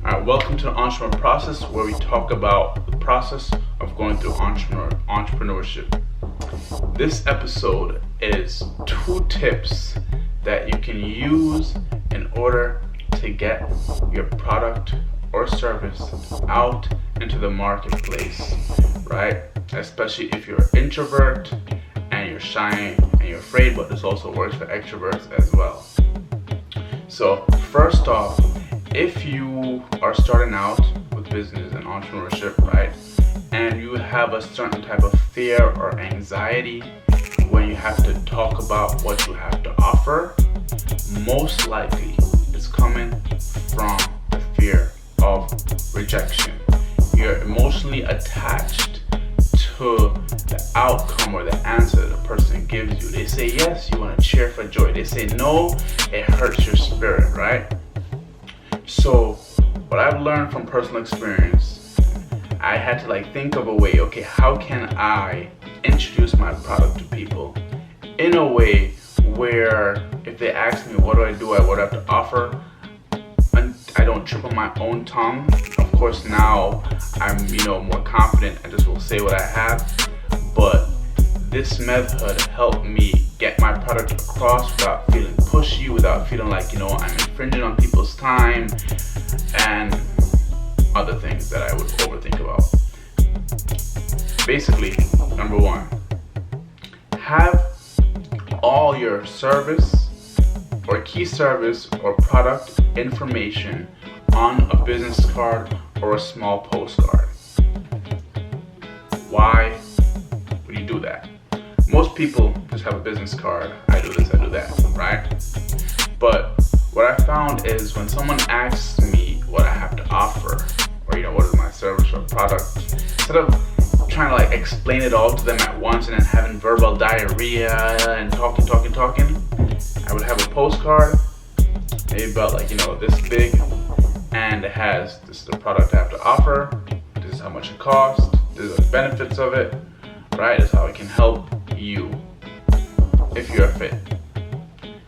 Alright, welcome to the Entrepreneur Process, where we talk about the process of going through entrepreneurship. This episode is 2 tips that you can use in order to get your product or service out into the marketplace, right? Especially if you're an introvert and you're shy and you're afraid, but this also works for extroverts as well. So first off, if you are starting out with business and entrepreneurship, right, and you have a certain type of fear or anxiety when you have to talk about what you have to offer, most likely it's coming from the fear of rejection. You're emotionally attached to the outcome or the answer that the person gives you. They say yes, you want to cheer for joy. They say no, it hurts your spirit, right? So what I've learned from personal experience, I had to think of a way, okay, how can I introduce my product to people in a way where if they ask me what do I do, what do I have to offer, and I don't trip on my own tongue. Of course now I'm more confident and just will say what I have, but this method helped me get my product across without feeling pushy, without feeling like I'm infringing on people's time and other things that I would overthink about. Basically, number 1, have all your service or key service or product information on a business card or a small postcard. Why would you do that? Most people just have a business card. I do this, I do that, right? But what I found is when someone asks me what I have to offer, or what is my service or product, instead of trying to explain it all to them at once and then having verbal diarrhea and talking, I would have a postcard, maybe about this big, and it has, this is the product I have to offer, this is how much it costs, these are the benefits of it, right? This is how it can help you if you're a fit.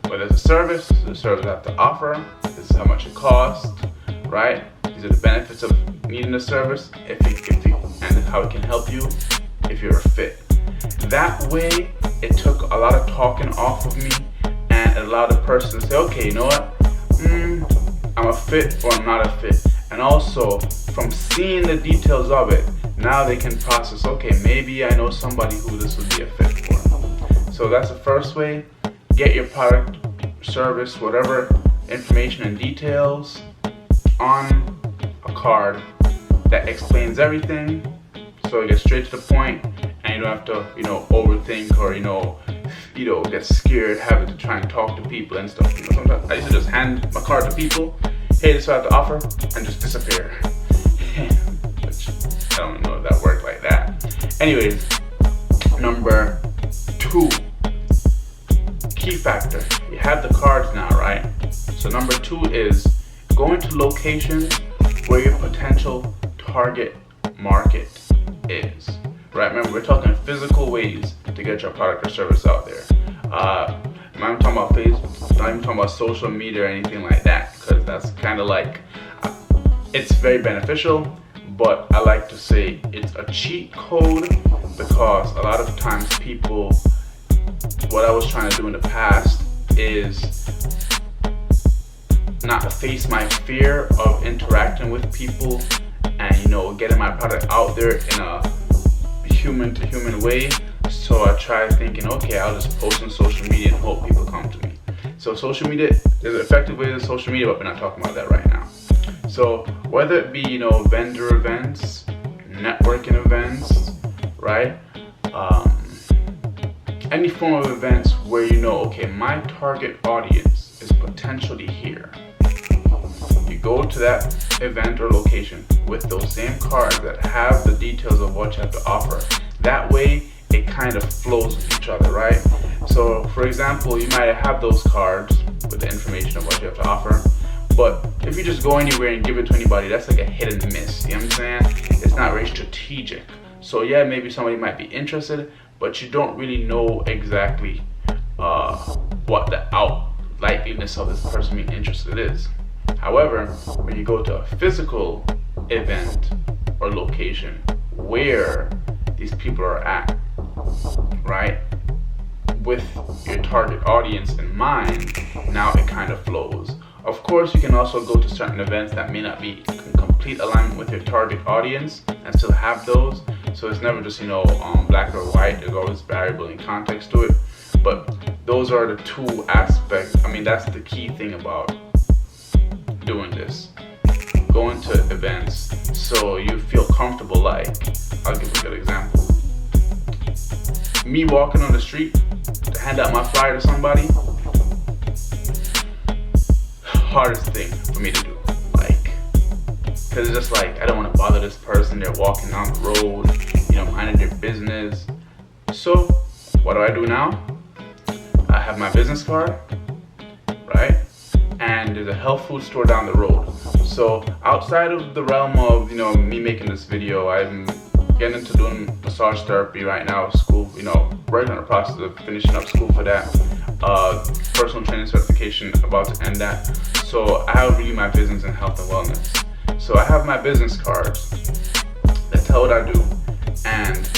Whether it's a service, the service I have to offer, this is how much it costs, right? These are the benefits of needing the service, and how it can help you if you're a fit. That way, it took a lot of talking off of me and it allowed the person to say, okay, you know what? I'm a fit or I'm not a fit. And also, from seeing the details of it, now they can process, okay, maybe I know somebody who this would be a fit for. So that's the first way. Get your product, service, whatever information and details on a card that explains everything, so you get straight to the point and you don't have to overthink or get scared having to try and talk to people and stuff. Sometimes I used to just hand my card to people, hey, this is what I have to offer, and just disappear. Which I don't know if that worked like that. Anyways, number 2, key factor. You have the cards now, right? So number 2 is going to locations where your potential target market is, right? Remember, we're talking physical ways to get your product or service out there. I'm not even talking about Facebook, not even talking about social media or anything like that, because that's kind of it's very beneficial, but I like to say it's a cheat code, because a lot of times people, what I was trying to do in the past is not face my fear of interacting with people and getting my product out there in a human to human way. So I tried thinking, okay, I'll just post on social media and hope people come to me. So social media, there's effective ways of social media, but we're not talking about that right now. So whether it be vendor events, networking events, right, any form of events where okay, my target audience is potentially here. You go to that event or location with those same cards that have the details of what you have to offer. That way, it kind of flows with each other, right? So, for example, you might have those cards with the information of what you have to offer, but if you just go anywhere and give it to anybody, that's like a hit and miss. You know what I'm saying? It's not very strategic. So yeah, maybe somebody might be interested, but you don't really know exactly what the likeliness of this person being interested is. However, when you go to a physical event or location where these people are at, right, with your target audience in mind, now it kind of flows. Of course, you can also go to certain events that may not be in complete alignment with your target audience and still have those. So it's never just, black or white. There's always variable in context to it. But those are the two aspects. That's the key thing about doing this. Going to events so you feel comfortable. Like, I'll give a good example. Me walking on the street to hand out my flyer to somebody, hardest thing for me to do. Because it's just like, I don't want to bother this person. They're walking down the road, minding their business. So what do I do now? I have my business card, right? And there's a health food store down the road. So outside of the realm of, me making this video, I'm getting into doing massage therapy right now, school, right on the process of finishing up school for that. Personal training certification, about to end that. So I have really my business in health and wellness. So I have my business cards that tell what I do, and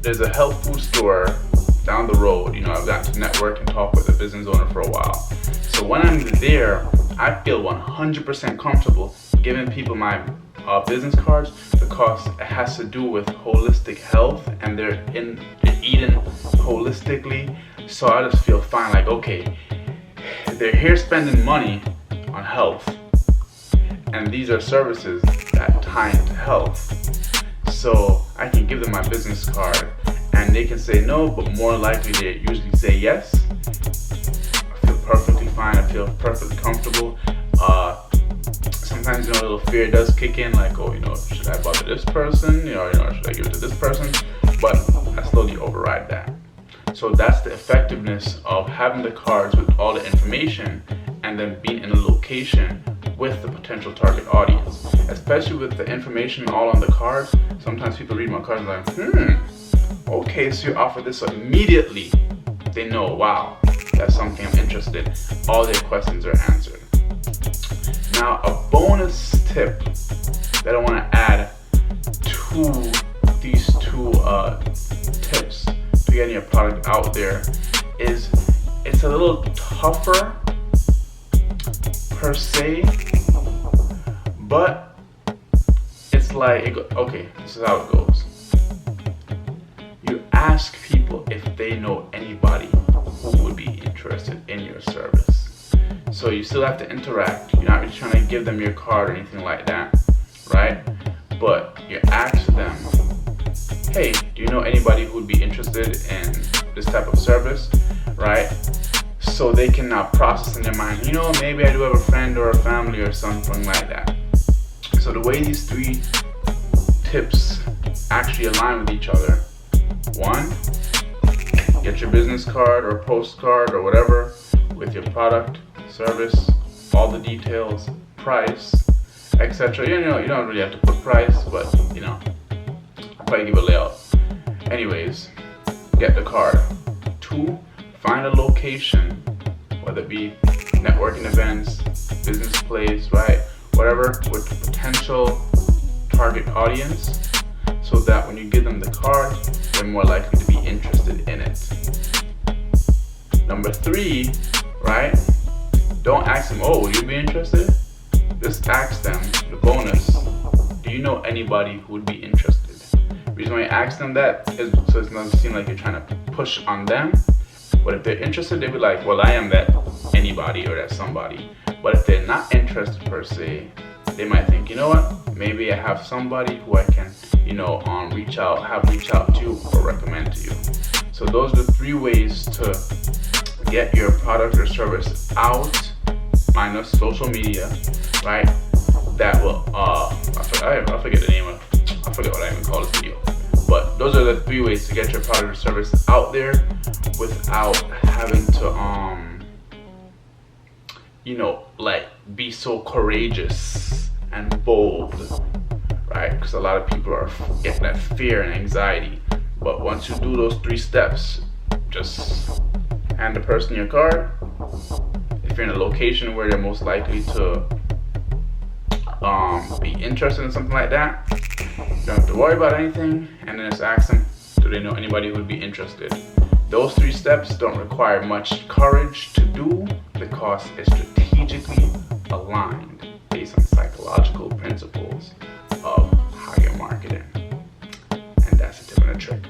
there's a health food store down the road. I've gotten to network and talk with the business owner for a while. So when I'm there, I feel 100% comfortable giving people my business cards because it has to do with holistic health, and they're eating holistically. So I just feel fine. Like, okay, they're here spending money on health, and these are services that tie into health. So I can give them my business card, and they can say no, but more likely they usually say yes. I feel perfectly fine. I feel perfectly comfortable. Sometimes, a little fear does kick in, like, oh, should I bother this person? Should I give it to this person? But I slowly override that. So that's the effectiveness of having the cards with all the information and then being in a location with the potential target audience. Especially with the information all on the cards. Sometimes people read my cards and like, okay, so you offer this, so immediately they know, wow, that's something I'm interested in. All their questions are answered. Now, a bonus tip that I want to add to these two tips to getting your product out there is it's a little tougher per se, but it's like, okay, this is how it goes. You ask people if they know anybody who would be interested in your service. So you still have to interact. You're not really trying to give them your card or anything like that, right? But you ask them, hey, do you know anybody who would be interested in this type of service, right? So they can now process in their mind, maybe I do have a friend or a family or something like that. So the way these three tips actually align with each other: one, get your business card or postcard or whatever with your product, service, all the details, price, etc. You don't really have to put price, but I'll probably give a layout. Anyways, get the card. 2, find a location, whether it be networking events, business place, right? Whatever, with potential target audience, so that when you give them the card, they're more likely to be interested in it. Number 3, right? Don't ask them, oh, will you be interested? Just ask them, the bonus, do you know anybody who would be interested? The reason why you ask them that is so it doesn't seem like you're trying to push on them. But if they're interested, they'll be like, well, I am that anybody or that somebody. But if they're not interested per se, they might think, you know what, maybe I have somebody who I can, reach out to or recommend to you. So those are the 3 ways to get your product or service out, minus social media, right? That will, I forget the name of, I forget what I even call this video. But those are the 3 ways to get your product or service out there without having to, be so courageous and bold, right? Because a lot of people are getting that fear and anxiety. But once you do those 3 steps, just hand the person your card. If if you're in a location where they're most likely to be interested in something like that, you don't have to worry about anything, and then just ask them, do they know anybody who would be interested? Those 3 steps don't require much courage to do because it's strategically aligned based on psychological principles of how you're marketing. And that's a tip and a trick.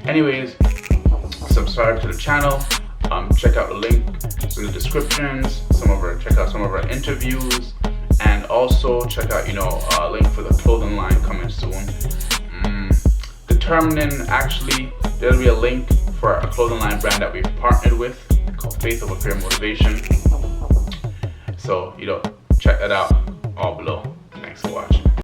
Anyways, subscribe to the channel. Check out the links in the descriptions. Check out some of our interviews, and also check out a link for the clothing line coming soon. Actually, there'll be a link for a clothing line brand that we've partnered with called Faith Over Fear Motivation. So check that out all below. Thanks for watching.